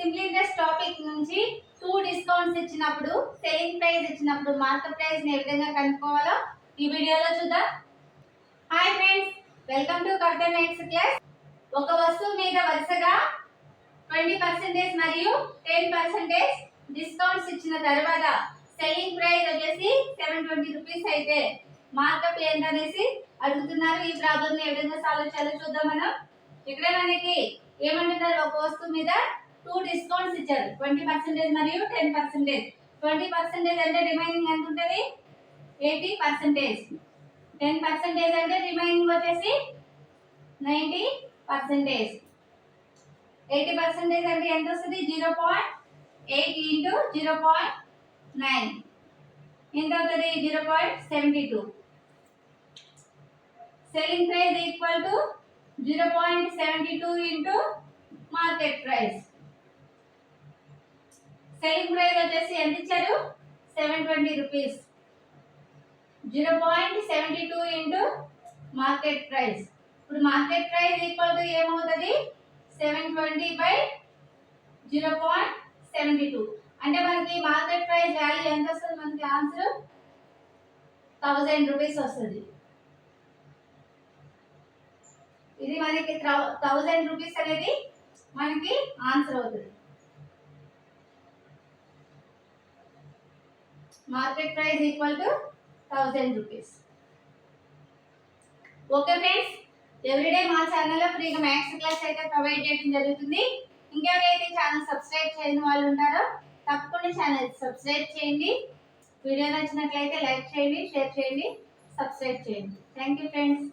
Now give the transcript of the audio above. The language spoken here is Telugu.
సింప్లీ ఇంట్రెస్ట్ టాపిక్ నుంచి 2 డిస్కౌంట్స్ ఇచ్చినప్పుడు సెల్లింగ్ ప్రైస్ ఇచ్చినప్పుడు మార్కెట్ ప్రైస్ ని ఏ విధంగా కనుక్కోవాలో ఈ వీడియోలో చూద్దాం. Hi friends, welcome to Kavitha makes class. ఒక వస్తువు మీద వరుసగా 20% మరియు 10% డిస్కౌంట్స్ ఇచ్చిన తర్వాత సెల్లింగ్ ప్రైస్ వచ్చేసి 720 రూపీస్ అయితే మార్కప్ ఎంత అనేసి అడుగుతున్నారు. ఈ ప్రాబ్లం ని ఏ విధంగా సాల్వ్ చేయాలో చూద్దాం. మనం ఇక్కడ మనకి ఏమంటున్నారు, ఒక వస్తువు మీద 2 డిస్కౌంట్స్ ఇచ్చారు, 20% మరియు 10%. 20% అంటే రిమైనింగ్ ఎంత ఉంటుంది, 80%. 10% అంటే రిమైనింగ్ వచ్చేసి 90%. 80% అంటే ఎంత వస్తుంది, 0.8 ఇంటూ 0.9 ఎంత అవుతుంది, 0.72. Selling price equal to 0.72 into market price. Selling price వచ్చేసి ఎంత ఇచ్చారు, 720 రూపీస్. 0.72 into market price. ఇప్పుడు మార్కెట్ ప్రైస్ ఈక్వల్ టు ఏమవుతుంది, 720 బై 0.72. అంటే మనకి మార్కెట్ ప్రైస్ వాల్యూ ఎంత వస్తుంది, మనకి ఆన్సర్ 1000 రూపీస్ వస్తుంది. ఇది మనకి 1000 రూపీస్ అనేది మనకి ఆన్సర్ అవుతుంది. Market price equal to 1000 rupees. Okay friends, everyday మా ఛానల్లో ఫ్రీగా మ్యాథ్స్ క్లాస్ అయితే ప్రొవైడ్ చేయడం జరుగుతుంది. ఇంకెవరైతే ఛానల్ సబ్స్క్రైబ్ చేయని వాళ్ళు ఉంటారో తప్పకుండా ఛానల్ సబ్స్క్రైబ్ చేయండి. వీడియో నచ్చినట్లయితే లైక్ చేయండి, షేర్ చేయండి, సబ్స్క్రైబ్ చేయండి. Thank you friends.